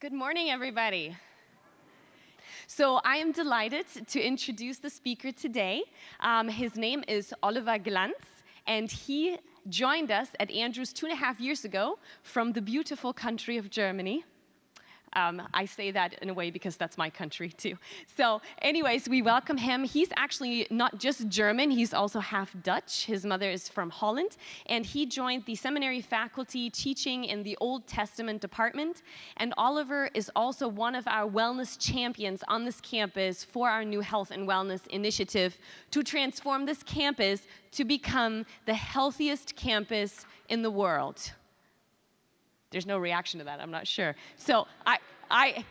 Good morning, everybody. So I am delighted to introduce the speaker today. His name is Oliver Glanz, and he joined us at Andrews 2.5 years ago from the beautiful country of Germany. I say that in a way because that's my country too. So anyways, we welcome him. He's actually not just German, he's also half Dutch. His mother is from Holland, and he joined the seminary faculty teaching in the Old Testament department. And Oliver is also one of our wellness champions on this campus for our new health and wellness initiative to transform this campus to become the healthiest campus in the world. There's no reaction to that, I'm not sure. So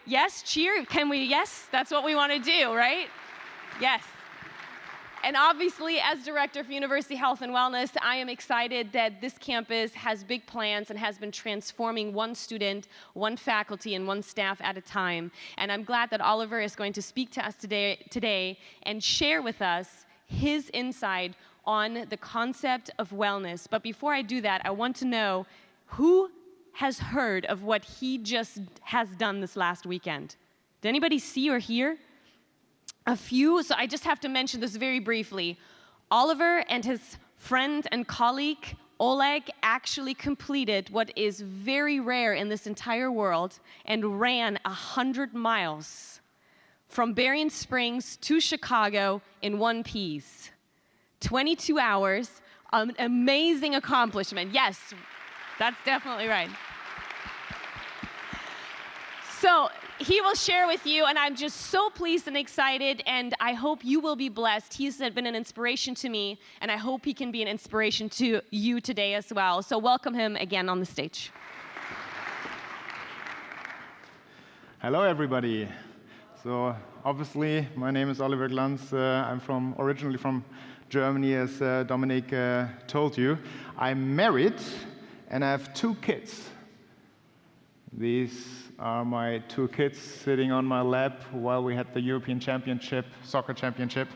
yes, cheer, can we, yes, that's what we want to do, right? Yes. And obviously, as Director of University Health and Wellness, I am excited that this campus has big plans and has been transforming one student, one faculty, and one staff at a time. And I'm glad that Oliver is going to speak to us today and share with us his insight on the concept of wellness. But before I do that, I want to know who has heard of what he just has done this last weekend. Did anybody see or hear? A few, so I just have to mention this very briefly. Oliver and his friend and colleague, Oleg, actually completed what is very rare in this entire world and ran 100 miles from Berrien Springs to Chicago in one piece. 22 hours, an amazing accomplishment. Yes, that's definitely right. So he will share with you, and I'm just so pleased and excited, and I hope you will be blessed. He's been an inspiration to me, and I hope he can be an inspiration to you today as well. So welcome him again on the stage. Hello, everybody. So obviously, my name is Oliver Glanz. I'm originally from Germany, as Dominic told you. I'm married, and I have 2 kids. These are my 2 kids sitting on my lap while we had the European Championship, soccer championship,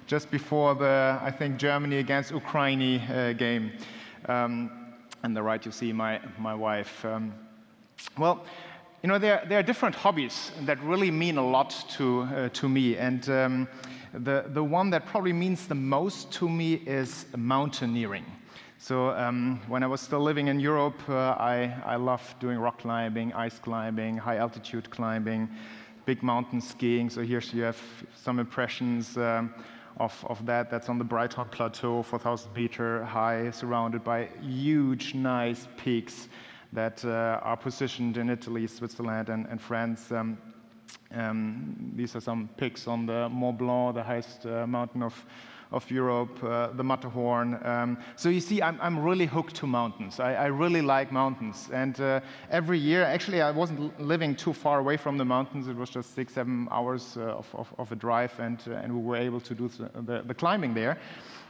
just before the, I think, Germany against Ukraine game. On the right, you see my wife. Well, you know, there are different hobbies that really mean a lot to me, and the one that probably means the most to me is mountaineering. So when I was still living in Europe, I loved doing rock climbing, ice climbing, high altitude climbing, big mountain skiing. So here you have some impressions of that. That's on the Breithorn Plateau, 4,000 meter high, surrounded by huge, nice peaks that are positioned in Italy, Switzerland, and France. These are some pics on the Mont Blanc, the highest mountain of Europe, the Matterhorn. So you see, I'm really hooked to mountains. I really like mountains. And every year, actually, I wasn't living too far away from the mountains. It was just 6-7 hours of a drive, and we were able to do the climbing there.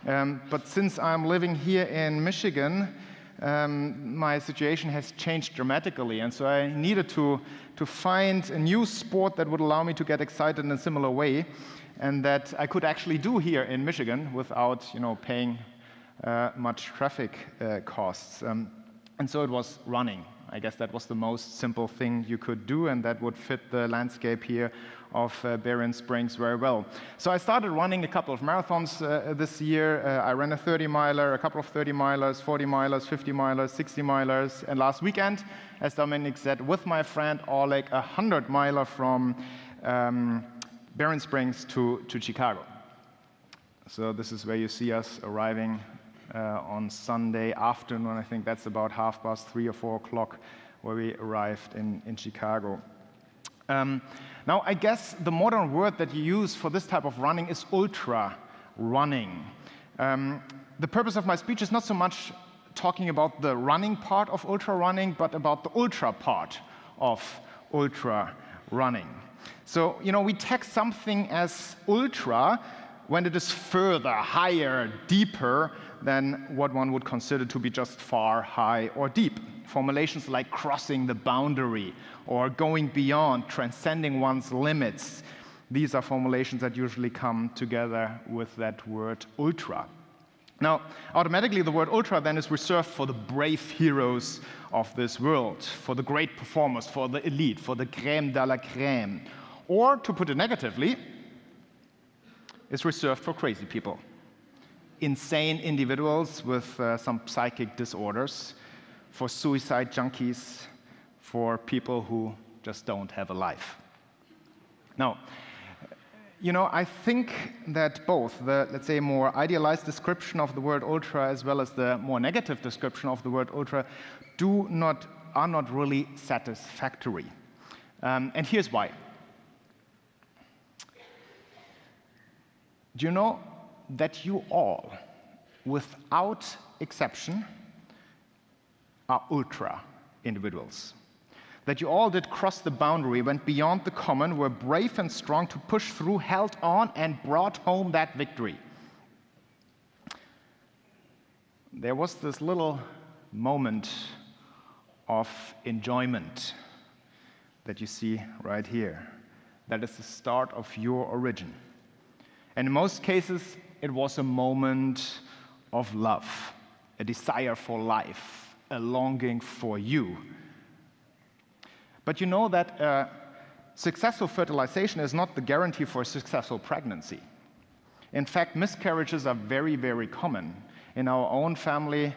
But since I'm living here in Michigan, my situation has changed dramatically, and so I needed to find a new sport that would allow me to get excited in a similar way, and that I could actually do here in Michigan without, paying much traffic costs. And so it was running. I guess that was the most simple thing you could do, and that would fit the landscape here of Berrien Springs very well. So I started running a couple of marathons this year. I ran a 30-miler, a couple of 30-milers, 40-milers, 50-milers, 60-milers, and last weekend, as Dominic said, with my friend Oleg, a 100-miler from Berrien Springs to Chicago. So this is where you see us arriving on Sunday afternoon. I think that's about 3:30 or 4 o'clock where we arrived in Chicago. Now, I guess the modern word that you use for this type of running is ultra running. The purpose of my speech is not so much talking about the running part of ultra running, but about the ultra part of ultra running. So, we take something as ultra when it is further, higher, deeper than what one would consider to be just far, high, or deep. Formulations like crossing the boundary or going beyond, transcending one's limits. These are formulations that usually come together with that word ultra. Now, automatically, the word ultra then is reserved for the brave heroes of this world, for the great performers, for the elite, for the crème de la crème. Or, to put it negatively, it's reserved for crazy people, insane individuals with some psychic disorders, for suicide junkies, for people who just don't have a life. Now, I think that both the, let's say, more idealized description of the word ultra as well as the more negative description of the word ultra are not really satisfactory. And here's why. Do you know that you all, without exception, are ultra individuals? That you all did cross the boundary, went beyond the common, were brave and strong to push through, held on, and brought home that victory. There was this little moment of enjoyment that you see right here. That is the start of your origin. And in most cases, it was a moment of love, a desire for life, a longing for you. But you know that successful fertilization is not the guarantee for a successful pregnancy. In fact, miscarriages are very, very common. In our own family,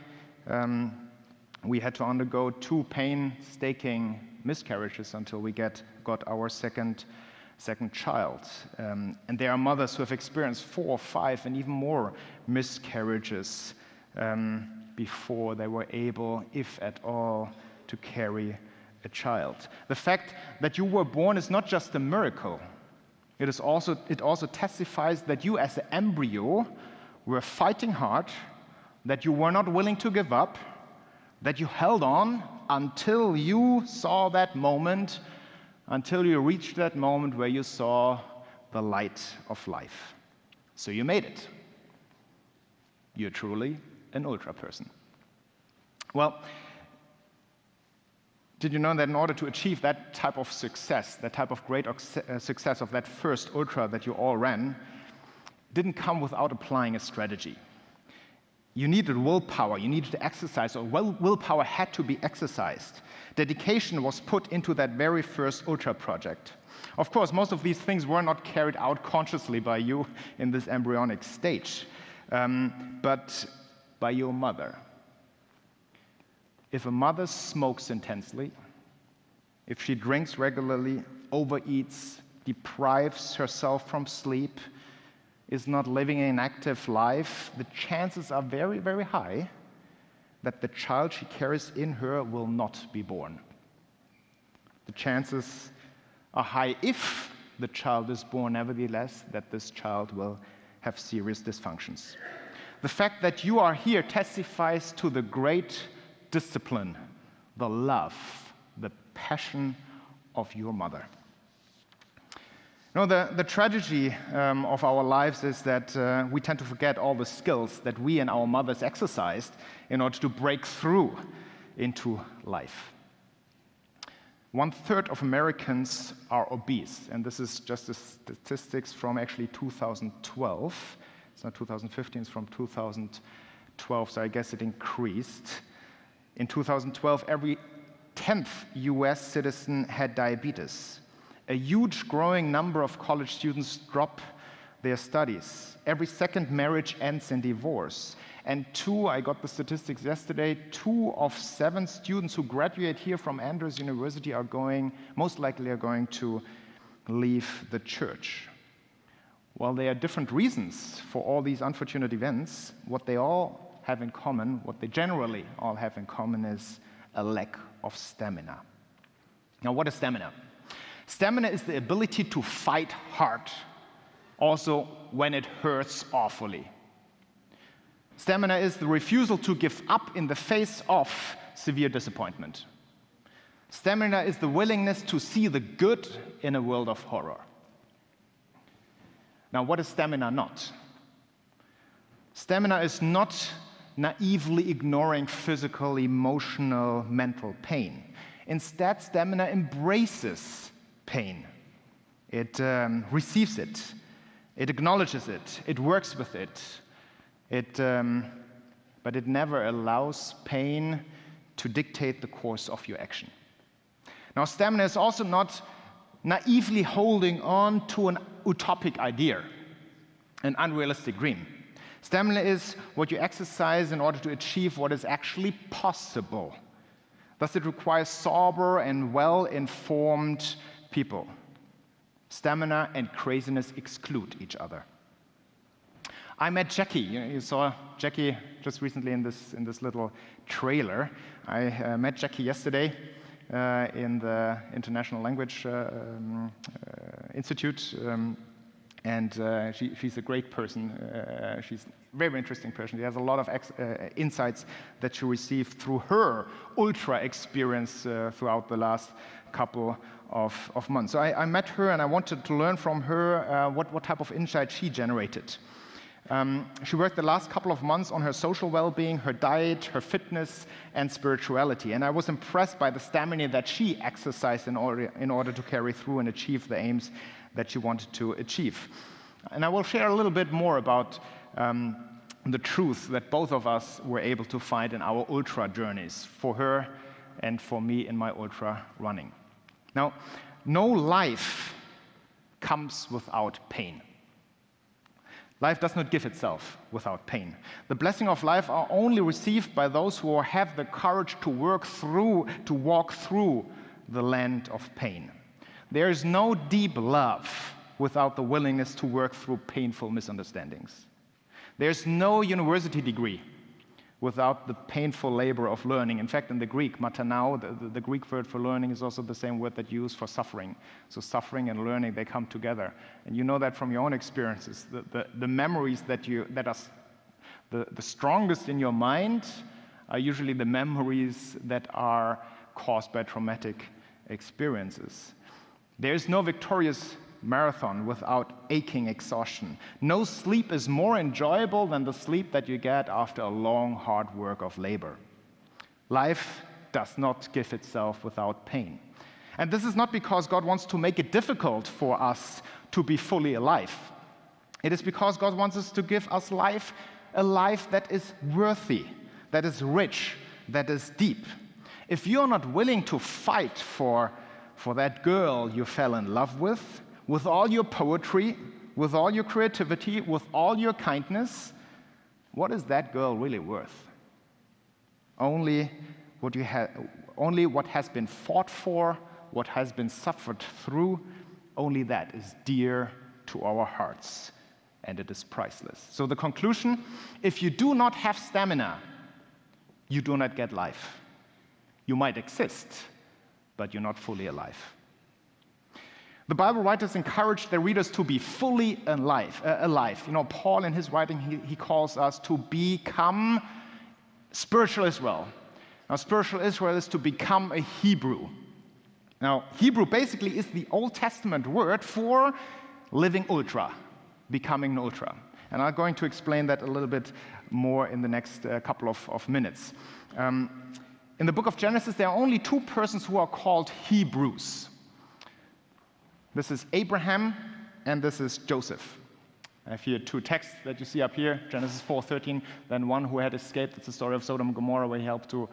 we had to undergo 2 painstaking miscarriages until we got our second child. And there are mothers who have experienced 4, 5, and even more miscarriages before they were able, if at all, to carry a child. The fact that you were born is not just a miracle. It also testifies that you as an embryo were fighting hard, that you were not willing to give up, that you held on until you saw that moment, until you reached that moment where you saw the light of life. So you made it. You're truly an ultra person. Well, did you know that in order to achieve that type of success, that type of great success of that first ultra that you all ran, didn't come without applying a strategy? You needed willpower, you needed to exercise, or willpower had to be exercised. Dedication was put into that very first ultra project. Of course, most of these things were not carried out consciously by you in this embryonic stage, but by your mother. If a mother smokes intensely, if she drinks regularly, overeats, deprives herself from sleep, is not living an active life, the chances are very, very high that the child she carries in her will not be born. The chances are high, if the child is born, nevertheless, that this child will have serious dysfunctions. The fact that you are here testifies to the great discipline, the love, the passion of your mother. The tragedy of our lives is that we tend to forget all the skills that we and our mothers exercised in order to break through into life. 1/3 of Americans are obese, and this is just the statistics from actually 2012. It's not 2015, it's from 2012, so I guess it increased. In 2012, every 10th US citizen had diabetes. A huge growing number of college students drop their studies. Every second marriage ends in divorce. And I got the statistics yesterday, 2 of 7 students who graduate here from Andrews University most likely are going to leave the church. While there are different reasons for all these unfortunate events, what they all have in common, what they generally all have in common, is a lack of stamina. Now, what is stamina? Stamina is the ability to fight hard, also when it hurts awfully. Stamina is the refusal to give up in the face of severe disappointment. Stamina is the willingness to see the good in a world of horror. Now, what is stamina not? Stamina is not naively ignoring physical, emotional, mental pain. Instead, stamina embraces pain. It receives it. It acknowledges it. It works with it. but it never allows pain to dictate the course of your action. Now, stamina is also not naively holding on to an utopic idea, an unrealistic dream. Stamina is what you exercise in order to achieve what is actually possible. Thus, it requires sober and well-informed people. Stamina and craziness exclude each other. I met Jackie. You saw Jackie just recently in this little trailer. I met Jackie yesterday in the International Language Institute, and she's a great person. She's a very interesting person. She has a lot of insights that she received through her ultra experience throughout the last couple of months. So I met her, and I wanted to learn from her what type of insight she generated. She worked the last couple of months on her social well-being, her diet, her fitness, and spirituality. And I was impressed by the stamina that she exercised in order to carry through and achieve the aims that she wanted to achieve. And I will share a little bit more about the truth that both of us were able to find in our ultra journeys, for her and for me in my ultra running. Now, no life comes without pain. Life does not give itself without pain. The blessing of life are only received by those who have the courage to walk through the land of pain. There is no deep love without the willingness to work through painful misunderstandings. There's no university degree without the painful labor of learning. In fact, in the Greek, matanao, the Greek word for learning, is also the same word that you use for suffering. So suffering and learning, they come together. And you know that from your own experiences. The memories that are the strongest in your mind are usually the memories that are caused by traumatic experiences. There's no victorious marathon without aching exhaustion. No sleep is more enjoyable than the sleep that you get after a long, hard work of labor. Life does not give itself without pain. And this is not because God wants to make it difficult for us to be fully alive. It is because God wants us to give us a life that is worthy, that is rich, that is deep. If you're not willing to fight for that girl you fell in love with all your poetry, with all your creativity, with all your kindness, what is that girl really worth? Only what has been fought for, what has been suffered through, only that is dear to our hearts, and it is priceless. So the conclusion, if you do not have stamina, you do not get life. You might exist, but you're not fully alive. The Bible writers encourage their readers to be fully alive. You know, Paul in his writing, he calls us to become spiritual Israel. Now, spiritual Israel is to become a Hebrew. Now, Hebrew basically is the Old Testament word for living ultra, becoming an ultra. And I'm going to explain that a little bit more in the next couple of minutes. In the book of Genesis, there are only two persons who are called Hebrews. This is Abraham, and this is Joseph. I have here two texts that you see up here, Genesis 4:13, then one who had escaped. It's the story of Sodom and Gomorrah, where he helped to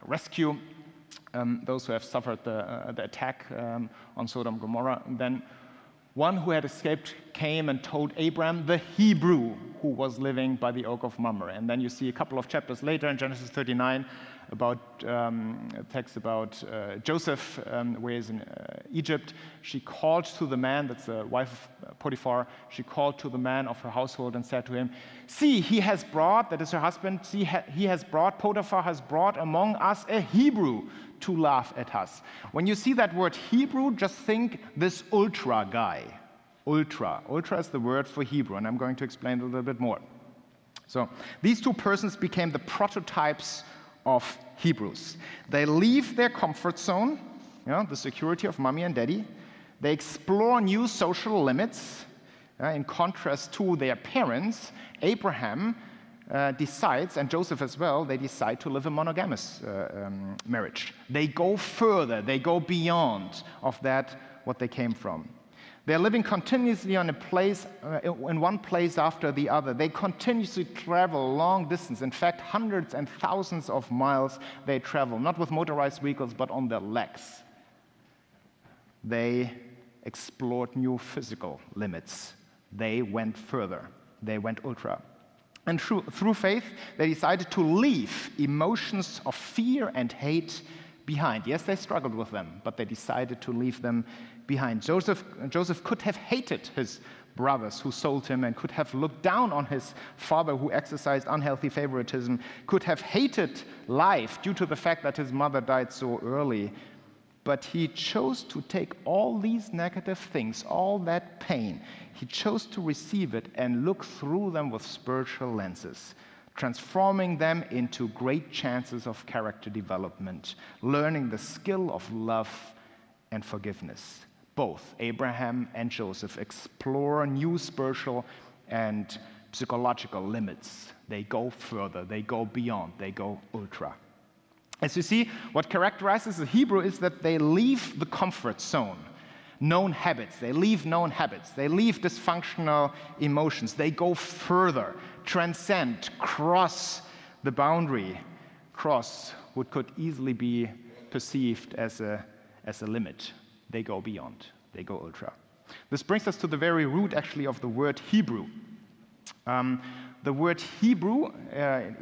rescue those who have suffered the attack on Sodom and Gomorrah. And then one who had escaped came and told Abraham, the Hebrew, who was living by the oak of Mamre. And then you see a couple of chapters later in Genesis 39 about a text about Joseph, where he's in Egypt. She called to the man, that's the wife of Potiphar, she called to the man of her household and said to him, see, he has brought, that is her husband, see, Potiphar has brought among us a Hebrew to laugh at us. When you see that word Hebrew, just think this ultra guy. Ultra is the word for Hebrew, and I'm going to explain a little bit more. So these two persons became the prototypes of Hebrews. They leave their comfort zone, the security of mommy and daddy. They explore new social limits. In contrast to their parents, Abraham decides, and Joseph as well, they decide to live a monogamous marriage. They go further, they go beyond of that what they came from. They're living continuously in one place after the other. They continuously travel long distance. In fact, hundreds and thousands of miles they travel, not with motorized vehicles, but on their legs. They explored new physical limits. They went further. They went ultra. And through faith, they decided to leave emotions of fear and hate behind. Yes, they struggled with them, but they decided to leave them behind. Joseph could have hated his brothers who sold him and could have looked down on his father who exercised unhealthy favoritism, could have hated life due to the fact that his mother died so early. But he chose to take all these negative things, all that pain, he chose to receive it and look through them with spiritual lenses, transforming them into great chances of character development, learning the skill of love and forgiveness. Both Abraham and Joseph explore new spiritual and psychological limits. They go further, they go beyond, they go ultra. As you see, what characterizes the Hebrew is that they leave the comfort zone, known habits. They leave known habits. They leave dysfunctional emotions. They go further, transcend, cross the boundary. Cross what could easily be perceived as a limit. They go beyond. They go ultra. This brings us to the very root, actually, of the word Hebrew. The word Hebrew,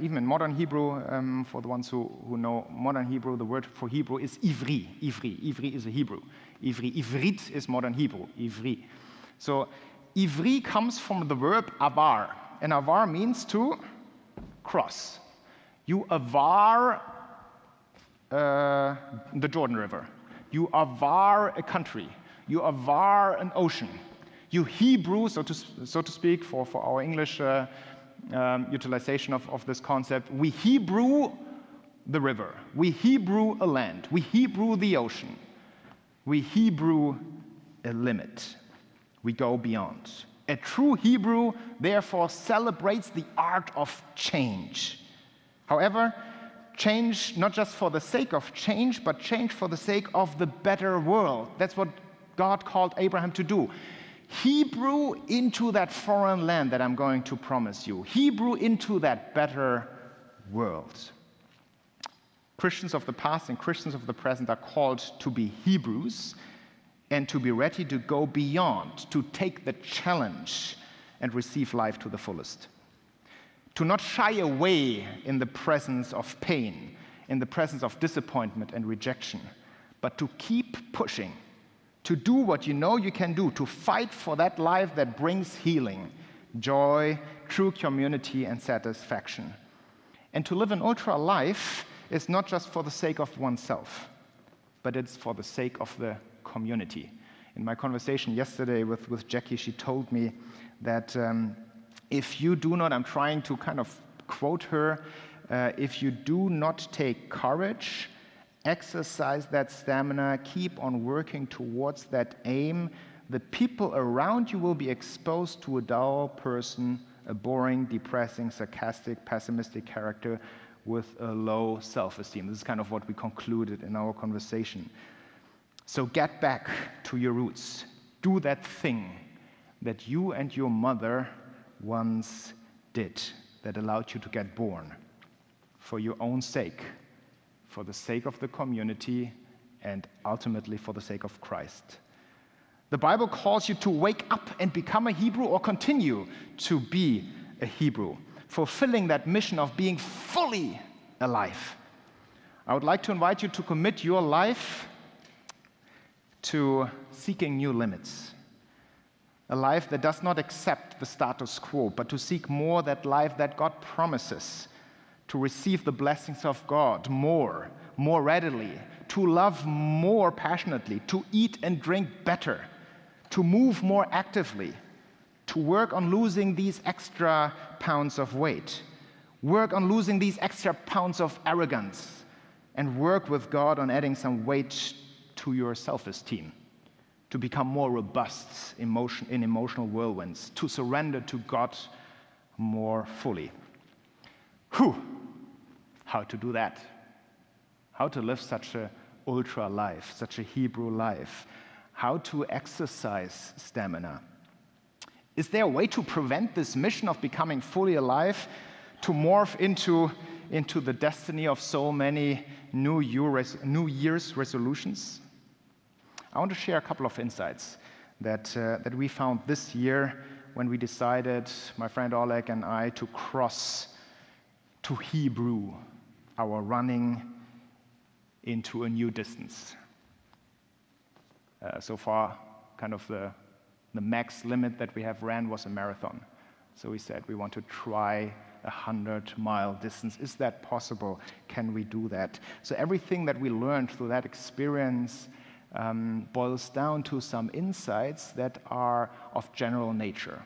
even in modern Hebrew, for the ones who know modern Hebrew, the word for Hebrew is ivri. Ivri is a Hebrew. Ivrit is modern Hebrew. Ivri. So ivri comes from the verb avar, and avar means to cross. You avar the Jordan River. You avar a country. You avar an ocean. You Hebrew, so to speak, for our English utilization of this concept, we Hebrew the river. We Hebrew a land. We Hebrew the ocean. We Hebrew a limit. We go beyond. A true Hebrew, therefore, celebrates the art of change. However, change not just for the sake of change, but change for the sake of the better world. That's what God called Abraham to do. Hebrew into that foreign land that I'm going to promise you. Hebrew into that better world. Christians of the past and Christians of the present are called to be Hebrews and to be ready to go beyond, to take the challenge and receive life to the fullest. To not shy away in the presence of pain, in the presence of disappointment and rejection, but to keep pushing, to do what you know you can do, to fight for that life that brings healing, joy, true community, and satisfaction. And to live an ultra life is not just for the sake of oneself, but it's for the sake of the community. In my conversation yesterday with Jackie, she told me that if you do not, I'm trying to kind of quote her, if you do not take courage, exercise that stamina, keep on working towards that aim, the people around you will be exposed to a dull person, a boring, depressing, sarcastic, pessimistic character with a low self-esteem. This is kind of what we concluded in our conversation. So get back to your roots. Do that thing that you and your mother once did that allowed you to get born for your own sake, for the sake of the community, and ultimately for the sake of Christ. The Bible calls you to wake up and become a Hebrew or continue to be a Hebrew, fulfilling that mission of being fully alive. I would like to invite you to commit your life to seeking new limits. A life that does not accept the status quo, but to seek more that life that God promises, to receive the blessings of God more readily, to love more passionately, to eat and drink better, to move more actively, to work on losing these extra pounds of weight, work on losing these extra pounds of arrogance, and work with God on adding some weight to your self-esteem, to become more robust in emotional whirlwinds, to surrender to God more fully. How to do that? How to live such an ultra life, such a Hebrew life? how to exercise stamina. Is there a way to prevent this mission of becoming fully alive to morph into the destiny of so many New Year's resolutions? I want to share a couple of insights that we found this year when we decided, my friend Oleg and I, to cross to Hebrew our running into a new distance. So far, kind of the max limit that we have ran was a marathon. So we said we want to try a 100-mile distance. Is that possible? Can we do that? So everything that we learned through that experience boils down to some insights that are of general nature.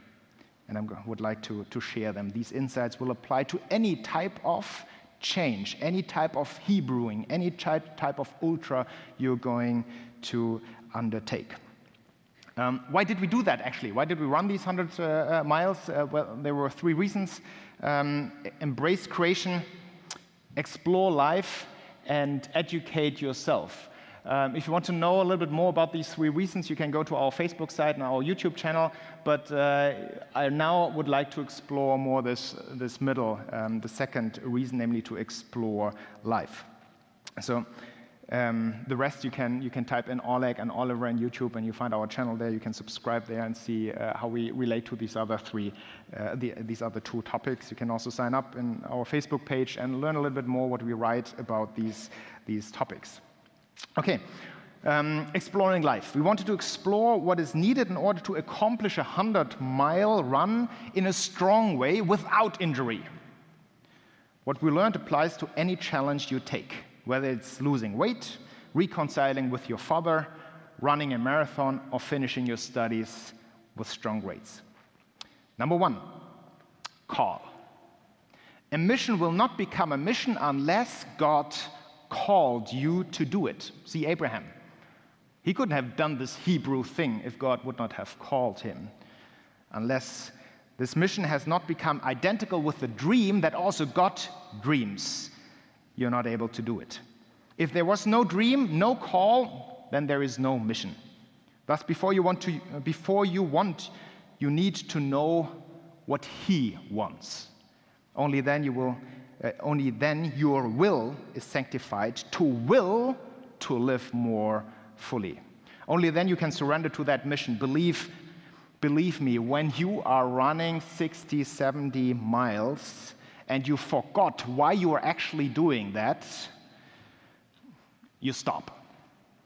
And I would like to share them. These insights will apply to any type of change, any type of Hebrewing, any type of ultra you're going to undertake. Why did we do that, actually? Why did we run these 100 miles? Well, there were 3 reasons. Embrace creation, explore life, and educate yourself. If you want to know a little bit more about these 3 reasons, you can go to our Facebook site and our YouTube channel. But I now would like to explore more this middle, the second reason, namely to explore life. So the rest you can type in Oleg and Oliver in YouTube, and you find our channel there. You can subscribe there and see how we relate to these other 2 topics. You can also sign up in our Facebook page and learn a little bit more what we write about these topics. Okay, exploring life. We wanted to explore what is needed in order to accomplish a 100-mile run in a strong way without injury. What we learned applies to any challenge you take, whether it's losing weight, reconciling with your father, running a marathon, or finishing your studies with strong grades. Number 1, call. A mission will not become a mission unless God called you to do it. See Abraham. He couldn't have done this Hebrew thing if God would not have called him. Unless this mission has not become identical with the dream that also God dreams, you're not able to do it. If there was no dream, no call, then there is no mission. Thus, before you want, you need to know what He wants. Only then your will is sanctified to will to live more fully. Only then you can surrender to that mission. Believe me, when you are running 60, 70 miles and you forgot why you are actually doing that, you stop.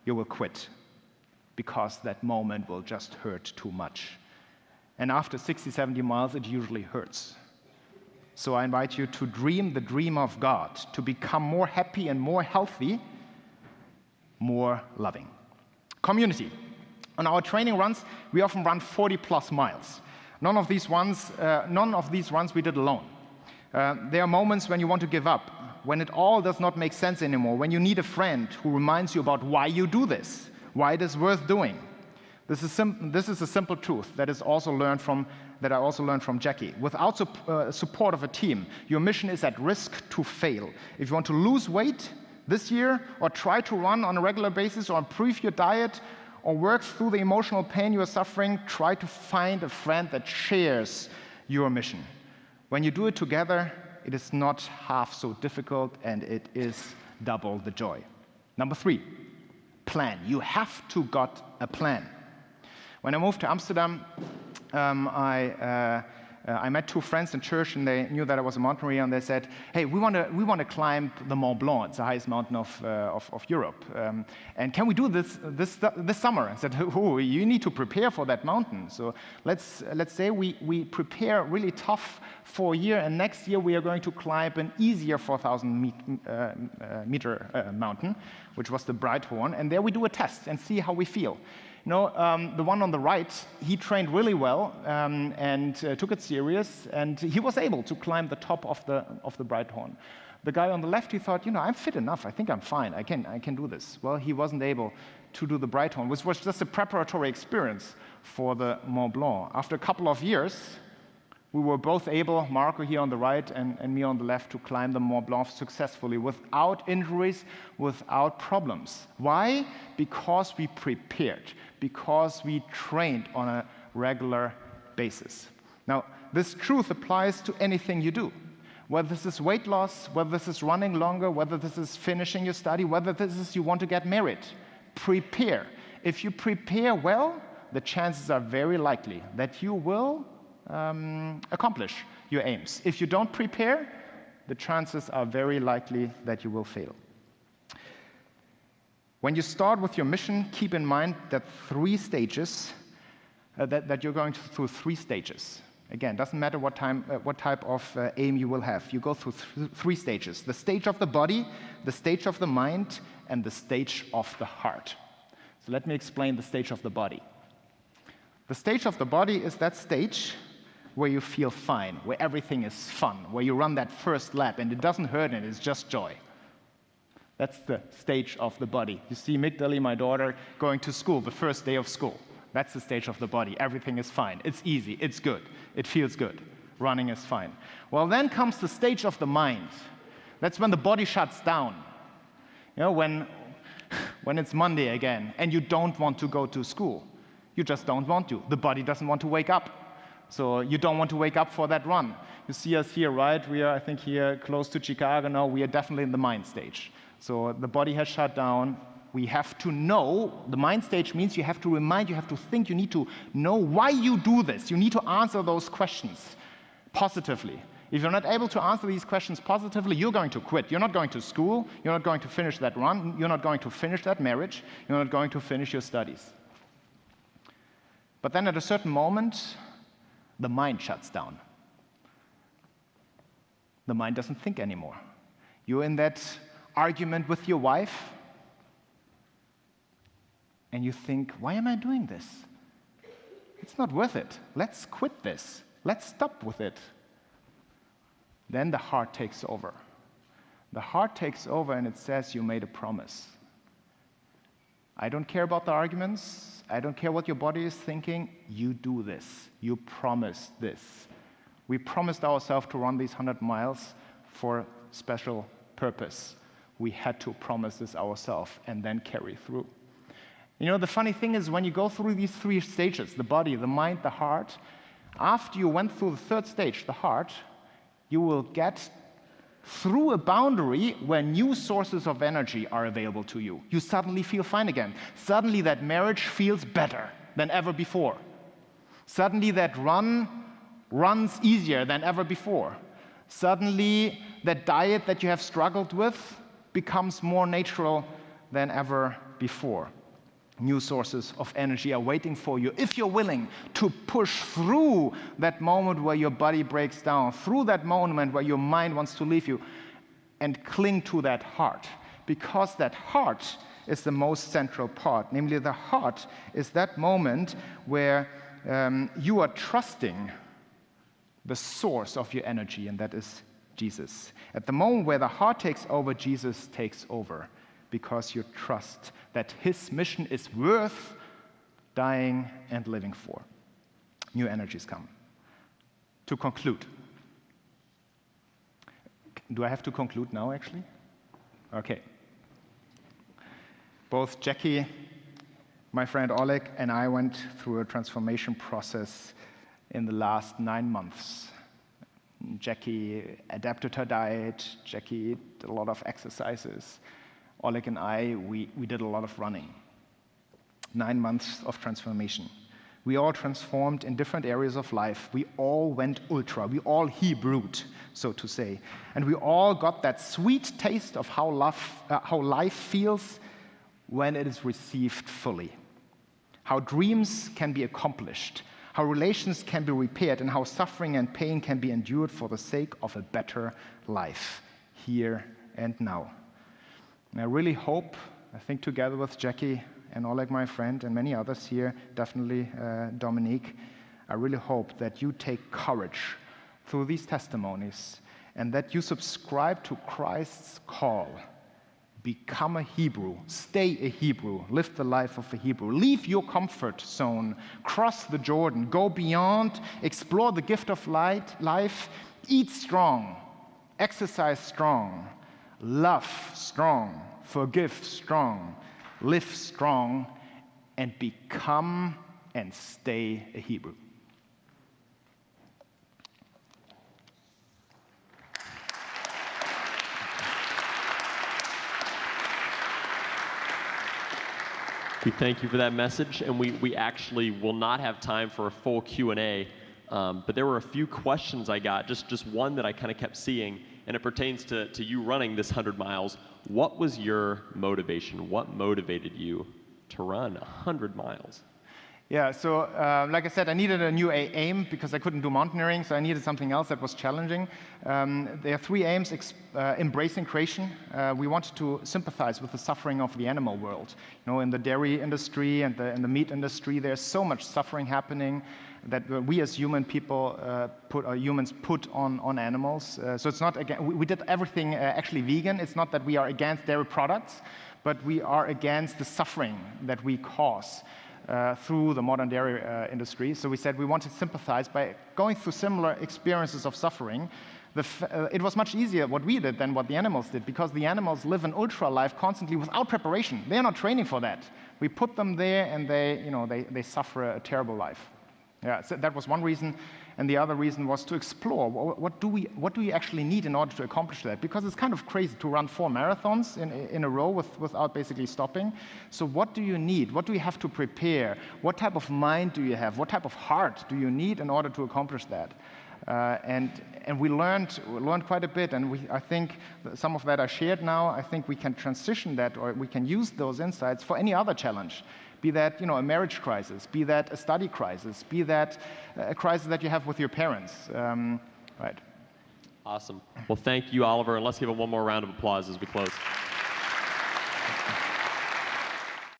You will quit because that moment will just hurt too much. And after 60, 70 miles, it usually hurts. So I invite you to dream the dream of God, to become more happy and more healthy, more loving. Community. On our training runs, we often run 40+ miles. None of these runs we did alone. There are moments when you want to give up, when it all does not make sense anymore, when you need a friend who reminds you about why you do this, why it is worth doing. This is a simple truth that I also learned from Jackie. Without support of a team, your mission is at risk to fail. If you want to lose weight this year, or try to run on a regular basis, or improve your diet, or work through the emotional pain you are suffering, try to find a friend that shares your mission. When you do it together, it is not half so difficult, and it is double the joy. Number 3, plan. You have to got a plan. When I moved to Amsterdam, I met 2 friends in church, and they knew that I was a mountaineer, and they said, "Hey, we want to climb the Mont Blanc. It's the highest mountain of Europe. And can we do this summer?" I said, "Oh, you need to prepare for that mountain. So let's say we prepare really tough for a year, and next year we are going to climb an easier 4,000 meter mountain, which was the Breithorn, and there we do a test and see how we feel." The one on the right, he trained really well and took it serious, and he was able to climb the top of the Breithorn. The guy on the left, he thought, I'm fit enough. I think I'm fine. I can do this. Well, he wasn't able to do the Breithorn, which was just a preparatory experience for the Mont Blanc. After a couple of years, We were both able, Marco here on the right and me on the left, to climb the Mont Blanc successfully without injuries, without problems. Why? Because we prepared, because we trained on a regular basis. Now, this truth applies to anything you do. Whether this is weight loss, whether this is running longer, whether this is finishing your study, whether this is you want to get married, prepare. If you prepare well, the chances are very likely that you will accomplish your aims. If you don't prepare, the chances are very likely that you will fail. When you start with your mission, keep in mind that that you're going through 3 stages. Again, doesn't matter what type of aim you will have. You go through 3 stages: the stage of the body, the stage of the mind, and the stage of the heart. So let me explain the stage of the body. The stage of the body is that stage where you feel fine, where everything is fun, where you run that first lap and it doesn't hurt and it's just joy. That's the stage of the body. You see Migdali, my daughter, going to school, the first day of school. That's the stage of the body. Everything is fine. It's easy. It's good. It feels good. Running is fine. Well, then comes the stage of the mind. That's when the body shuts down. You know, when it's Monday again and you don't want to go to school. You just don't want to. The body doesn't want to wake up. So you don't want to wake up for that run. You see us here, right? We are, I think, here close to Chicago now. We are definitely in the mind stage. So the body has shut down. We have to know. The mind stage means you have to remind, you have to think, you need to know why you do this. You need to answer those questions positively. If you're not able to answer these questions positively, you're going to quit. You're not going to school. You're not going to finish that run. You're not going to finish that marriage. You're not going to finish your studies. But then at a certain moment, the mind shuts down. The mind doesn't think anymore. You're in that argument with your wife, and you think, why am I doing this? It's not worth it. Let's quit this. Let's stop with it. Then the heart takes over. The heart takes over and it says, you made a promise. I don't care about the arguments. I don't care what your body is thinking. You do this. You promised this. We promised ourselves to run these 100 miles for special purpose. We had to promise this ourselves and then carry through. You know, the funny thing is when you go through these 3 stages, the body, the mind, the heart, after you went through the 3rd stage, the heart, you will get through a boundary where new sources of energy are available to you. You suddenly feel fine again. Suddenly that marriage feels better than ever before. Suddenly that runs easier than ever before. Suddenly that diet that you have struggled with becomes more natural than ever before. New sources of energy are waiting for you if you're willing to push through that moment where your body breaks down, through that moment where your mind wants to leave you, and cling to that heart. Because that heart is the most central part. Namely, the heart is that moment where you are trusting the source of your energy, and that is Jesus. At the moment where the heart takes over, Jesus takes over. Because you trust that his mission is worth dying and living for. New energies come. To conclude. Do I have to conclude now, actually? Okay. Both Jackie, my friend Oleg, and I went through a transformation process in the last 9 months. Jackie adapted her diet. Jackie did a lot of exercises. Oleg and I, we did a lot of running. 9 months of transformation. We all transformed in different areas of life. We all went ultra. We all Hebrewed, so to say. And we all got that sweet taste of how life feels when it is received fully. How dreams can be accomplished. How relations can be repaired. And how suffering and pain can be endured for the sake of a better life, here and now. And I really hope, I think together with Jackie and Oleg, my friend, and many others here, definitely Dominique, I really hope that you take courage through these testimonies and that you subscribe to Christ's call. Become a Hebrew. Stay a Hebrew. Live the life of a Hebrew. Leave your comfort zone. Cross the Jordan. Go beyond. Explore the gift of life. Eat strong. Exercise strong. Love strong. Forgive strong. Live strong. And become and stay a Hebrew. We thank you for that message, and we actually will not have time for a full Q&A, but there were a few questions I got, just one that I kind of kept seeing, and it pertains to you running this 100 miles. What was your motivation? What motivated you to run 100 miles? Yeah, so like I said, I needed a new aim because I couldn't do mountaineering, so I needed something else that was challenging. There are 3 aims: embracing creation. We wanted to sympathize with the suffering of the animal world. You know, in the dairy industry and the meat industry, there's so much suffering happening that we as humans put on animals. So it's not again. We did everything actually vegan. It's not that we are against dairy products, but we are against the suffering that we cause through the modern dairy industry. So we said we want to sympathize by going through similar experiences of suffering. It was much easier what we did than what the animals did, because the animals live an ultra life constantly without preparation. They're not training for that. We put them there and they suffer a terrible life. Yeah, so that was one reason. And the other reason was to explore what do we actually need in order to accomplish that? Because it's kind of crazy to run 4 marathons in a row without basically stopping. So what do you need? What do you have to prepare? What type of mind do you have? What type of heart do you need in order to accomplish that? And we learned quite a bit, and I think some of that I shared now. I think we can transition that, or we can use those insights for any other challenge. Be that a marriage crisis, be that a study crisis, be that a crisis that you have with your parents. Right. Awesome. Well, thank you, Oliver, and let's give him one more round of applause as we close.